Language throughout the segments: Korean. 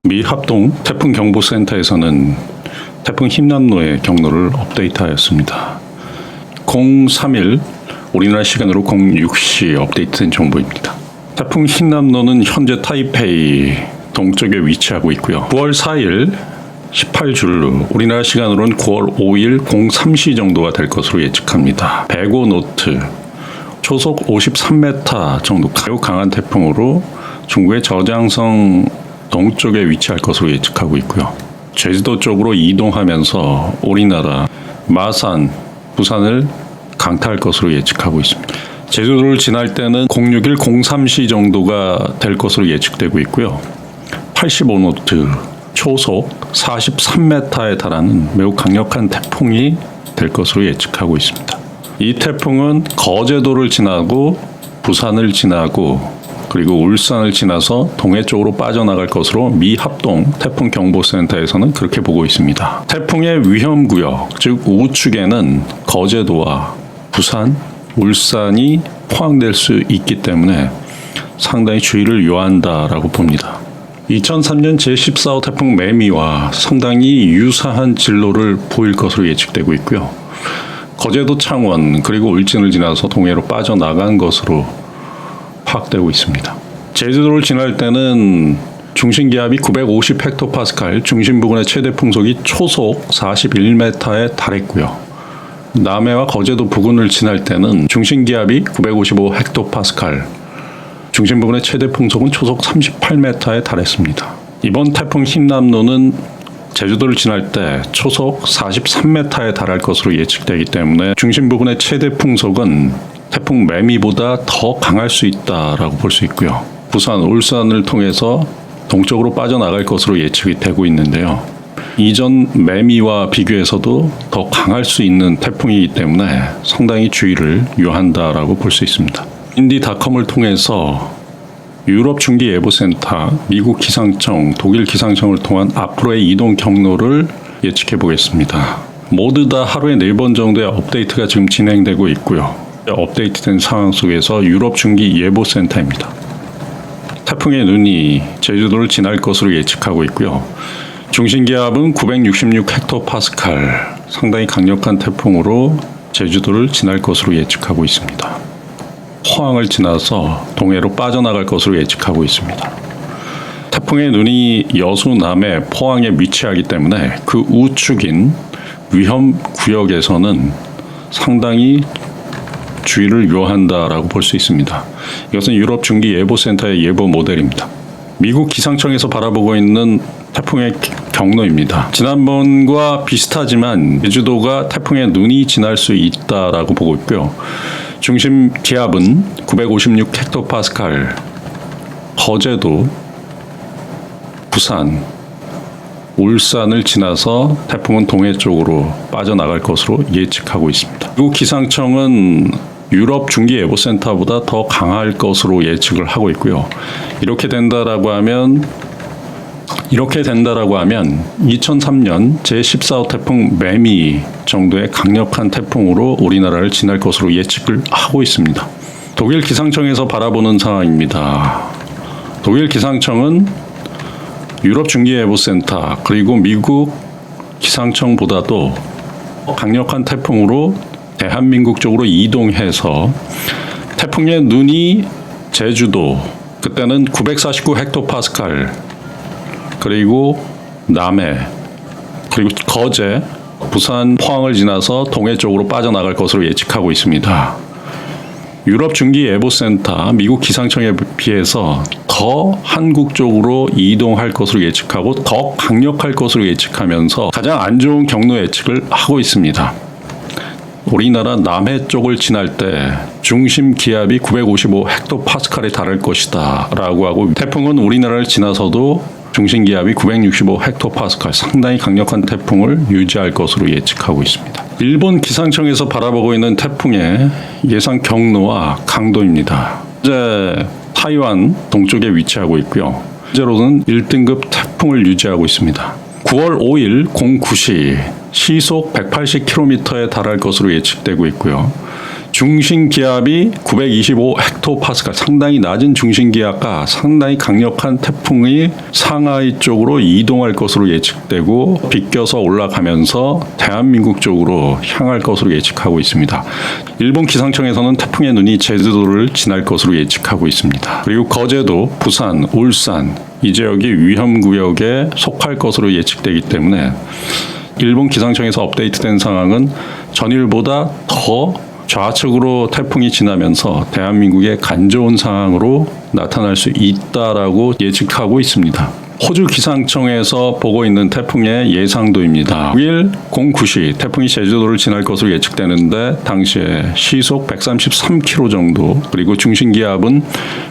미 합동 태풍경보센터에서는 태풍 흰남노의 경로를 업데이트하였습니다. 03일 우리나라 시간으로 06시 업데이트된 정보입니다. 태풍 흰남노는 현재 타이페이 동쪽에 위치하고 있고요. 9월 4일 18줄로 우리나라 시간으로는 9월 5일 03시 정도가 될 것으로 예측합니다. 105노트, 초속 53m 정도 매우 강한 태풍으로 중국의 저장성 동쪽에 위치할 것으로 예측하고 있고요. 제주도 쪽으로 이동하면서 우리나라 마산, 부산을 강타할 것으로 예측하고 있습니다. 제주도를 지날 때는 061, 03시 정도가 될 것으로 예측되고 있고요. 85노트, 초속 43m에 달하는 매우 강력한 태풍이 될 것으로 예측하고 있습니다. 이 태풍은 거제도를 지나고 부산을 지나고 그리고 울산을 지나서 동해 쪽으로 빠져나갈 것으로 미 합동 태풍경보센터에서는 그렇게 보고 있습니다. 태풍의 위험구역, 즉 우측에는 거제도와 부산, 울산이 포함될 수 있기 때문에 상당히 주의를 요한다라고 봅니다. 2003년 제14호 태풍 매미와 상당히 유사한 진로를 보일 것으로 예측되고 있고요. 거제도, 창원 그리고 울진을 지나서 동해로 빠져나간 것으로 파악되고 있습니다. 제주도를 지날 때는 중심기압이 950헥토파스칼, 중심 부근의 최대 풍속이 초속 41m에 달했고요. 남해와 거제도 부근을 지날 때는 중심기압이 955헥토파스칼, 중심 부근의 최대 풍속은 초속 38m에 달했습니다. 이번 태풍 흰남노는 제주도를 지날 때 초속 43m에 달할 것으로 예측되기 때문에 중심 부근의 최대 풍속은 태풍 매미보다 더 강할 수 있다라고 볼 수 있고요. 부산, 울산을 통해서 동쪽으로 빠져나갈 것으로 예측이 되고 있는데요. 이전 매미와 비교해서도 더 강할 수 있는 태풍이기 때문에 상당히 주의를 요한다라고 볼 수 있습니다. 인디닷컴을 통해서 유럽 중기예보센터, 미국 기상청, 독일 기상청을 통한 앞으로의 이동 경로를 예측해 보겠습니다. 모두 다 하루에 4번 정도의 업데이트가 지금 진행되고 있고요. 업데이트된 상황 속에서 유럽 중기예보센터입니다. 태풍의 눈이 제주도를 지날 것으로 예측하고 있고요. 중심기압은 966헥토파스칼, 상당히 강력한 태풍으로 제주도를 지날 것으로 예측하고 있습니다. 포항을 지나서 동해로 빠져나갈 것으로 예측하고 있습니다. 태풍의 눈이 여수, 남해, 포항에 위치하기 때문에 그 우측인 위험 구역에서는 상당히 주의를 요한다라고 볼 수 있습니다. 이것은 유럽 중기예보센터의 예보 모델입니다. 미국 기상청에서 바라보고 있는 태풍의 경로입니다. 지난번과 비슷하지만 제주도가 태풍의 눈이 지날 수 있다라고 보고 있고요. 중심 기압은 956헥토파스칼, 거제도, 부산, 울산을 지나서 태풍은 동해 쪽으로 빠져나갈 것으로 예측하고 있습니다. 미국 기상청은 유럽 중기예보센터보다 더 강할 것으로 예측을 하고 있고요. 이렇게 된다라고 하면 2003년 제14호 태풍 매미 정도의 강력한 태풍으로 우리나라를 지날 것으로 예측을 하고 있습니다. 독일 기상청에서 바라보는 상황입니다. 독일 기상청은 유럽 중기예보센터 그리고 미국 기상청보다도 강력한 태풍으로 대한민국 쪽으로 이동해서 태풍의 눈이 제주도, 그때는 949헥토파스칼, 그리고 남해, 그리고 거제, 부산, 포항을 지나서 동해 쪽으로 빠져나갈 것으로 예측하고 있습니다. 유럽 중기예보센터, 미국 기상청에 비해서 더 한국 쪽으로 이동할 것으로 예측하고 더 강력할 것으로 예측하면서 가장 안 좋은 경로 예측을 하고 있습니다. 우리나라 남해 쪽을 지날 때 중심 기압이 955헥토파스칼에 달할 것이다 라고 하고, 태풍은 우리나라를 지나서도 중심 기압이 965헥토파스칼, 상당히 강력한 태풍을 유지할 것으로 예측하고 있습니다. 일본 기상청에서 바라보고 있는 태풍의 예상 경로와 강도입니다. 현재 타이완 동쪽에 위치하고 있고요. 현재로는 1등급 태풍을 유지하고 있습니다. 9월 5일 09시 시속 180km에 달할 것으로 예측되고 있고요. 중심 기압이 925 헥토파스칼, 상당히 낮은 중심 기압과 상당히 강력한 태풍이 상하이 쪽으로 이동할 것으로 예측되고 비껴서 올라가면서 대한민국 쪽으로 향할 것으로 예측하고 있습니다. 일본 기상청에서는 태풍의 눈이 제주도를 지날 것으로 예측하고 있습니다. 그리고 거제도, 부산, 울산 이 지역이 위험구역에 속할 것으로 예측되기 때문에 일본 기상청에서 업데이트된 상황은 전일보다 더 좌측으로 태풍이 지나면서 대한민국에 간 좋은 상황으로 나타날 수 있다라고 예측하고 있습니다. 호주 기상청에서 보고 있는 태풍의 예상도입니다. 9일 09시 태풍이 제주도를 지날 것으로 예측되는데 당시에 시속 133km 정도 그리고 중심기압은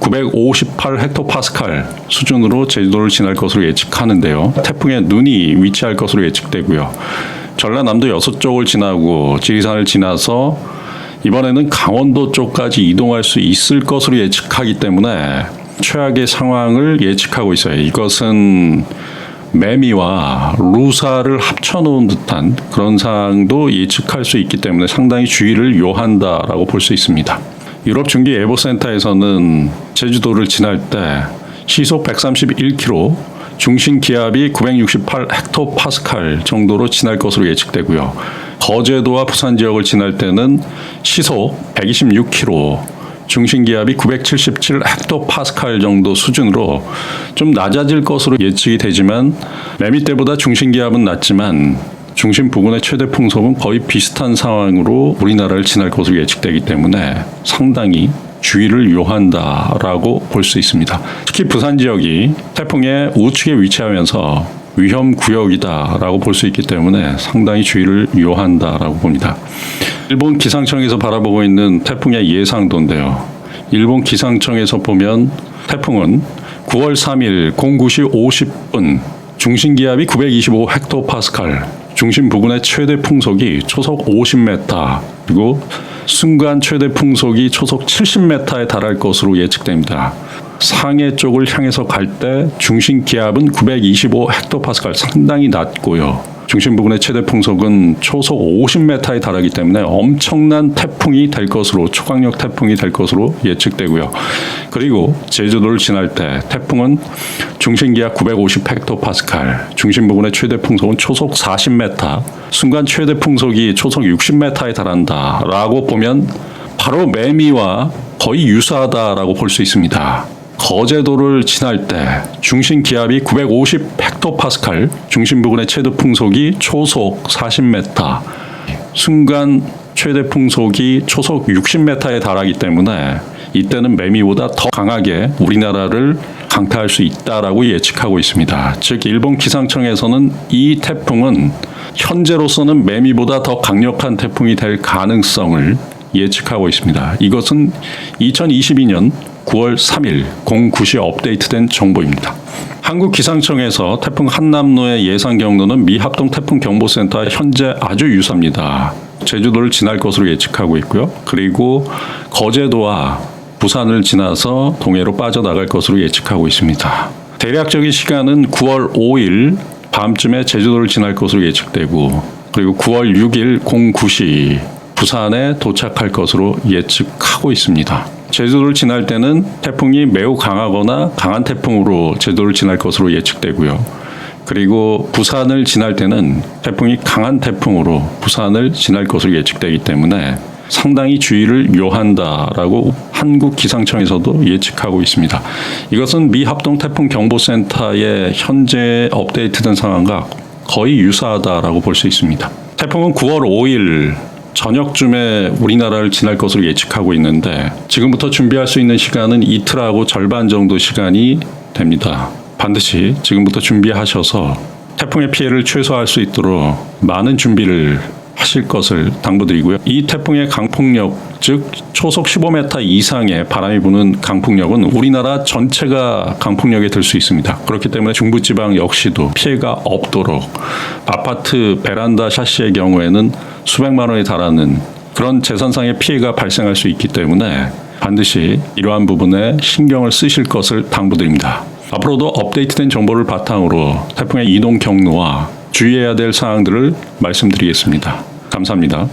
958 헥토파스칼 수준으로 제주도를 지날 것으로 예측하는데요. 태풍의 눈이 위치할 것으로 예측되고요. 전라남도 6쪽을 지나고 지리산을 지나서 이번에는 강원도 쪽까지 이동할 수 있을 것으로 예측하기 때문에 최악의 상황을 예측하고 있어요. 이것은 매미와 루사를 합쳐놓은 듯한 그런 상황도 예측할 수 있기 때문에 상당히 주의를 요한다라고 볼 수 있습니다. 유럽중기예보센터에서는 제주도를 지날 때 시속 131km, 중심 기압이 968 헥토파스칼 정도로 지날 것으로 예측되고요. 거제도와 부산 지역을 지날 때는 시속 126km, 중심 기압이 977 헥토파스칼 정도 수준으로 좀 낮아질 것으로 예측이 되지만 매미 때보다 중심 기압은 낮지만 중심 부근의 최대 풍속은 거의 비슷한 상황으로 우리나라를 지날 것으로 예측되기 때문에 상당히 주의를 요한다라고 볼 수 있습니다. 특히 부산 지역이 태풍의 우측에 위치하면서 위험 구역이다라고 볼 수 있기 때문에 상당히 주의를 요한다라고 봅니다. 일본 기상청에서 바라보고 있는 태풍의 예상도인데요. 일본 기상청에서 보면 태풍은 9월 3일 09시 50분 중심 기압이 925 헥토파스칼, 중심 부근의 최대 풍속이 초속 50m 그리고 순간 최대 풍속이 초속 70m에 달할 것으로 예측됩니다. 상해 쪽을 향해서 갈 때 중심 기압은 925 헥토파스칼, 상당히 낮고요. 중심 부근의 최대 풍속은 초속 50m에 달하기 때문에 엄청난 태풍이 될 것으로, 초강력 태풍이 될 것으로 예측되고요. 그리고 제주도를 지날 때 태풍은 중심 기압 950 헥토파스칼, 중심 부근의 최대 풍속은 초속 40m, 순간 최대 풍속이 초속 60m에 달한다라고 보면 바로 매미와 거의 유사하다라고 볼 수 있습니다. 거제도를 지날 때 중심 기압이 950 헥토파스칼, 중심 부근의 최대 풍속이 초속 40m, 순간 최대 풍속이 초속 60m에 달하기 때문에 이때는 매미보다 더 강하게 우리나라를 강타할 수 있다라고 예측하고 있습니다. 즉 일본 기상청에서는 이 태풍은 현재로서는 매미보다 더 강력한 태풍이 될 가능성을 예측하고 있습니다. 이것은 2022년 9월 3일 09시 업데이트된 정보입니다. 한국기상청에서 태풍 한남노의 예상 경로는 미합동 태풍경보센터와 현재 아주 유사합니다. 제주도를 지날 것으로 예측하고 있고요. 그리고 거제도와 부산을 지나서 동해로 빠져나갈 것으로 예측하고 있습니다. 대략적인 시간은 9월 5일 밤쯤에 제주도를 지날 것으로 예측되고 그리고 9월 6일 09시 부산에 도착할 것으로 예측하고 있습니다. 제주도를 지날 때는 태풍이 매우 강하거나 강한 태풍으로 제주도를 지날 것으로 예측되고요. 그리고 부산을 지날 때는 태풍이 강한 태풍으로 부산을 지날 것으로 예측되기 때문에 상당히 주의를 요한다라고 한국기상청에서도 예측하고 있습니다. 이것은 미합동태풍경보센터의 현재 업데이트된 상황과 거의 유사하다라고 볼 수 있습니다. 태풍은 9월 5일 저녁쯤에 우리나라를 지날 것으로 예측하고 있는데 지금부터 준비할 수 있는 시간은 이틀하고 절반 정도 시간이 됩니다. 반드시 지금부터 준비하셔서 태풍의 피해를 최소화할 수 있도록 많은 준비를 하실 것을 당부드리고요. 이 태풍의 강풍력, 즉 초속 15m 이상의 바람이 부는 강풍력은 우리나라 전체가 강풍력에 들 수 있습니다. 그렇기 때문에 중부지방 역시도 피해가 없도록 아파트 베란다 샤시의 경우에는 수백만 원에 달하는 그런 재산상의 피해가 발생할 수 있기 때문에 반드시 이러한 부분에 신경을 쓰실 것을 당부드립니다. 앞으로도 업데이트된 정보를 바탕으로 태풍의 이동 경로와 주의해야 될 사항들을 말씀드리겠습니다. 감사합니다.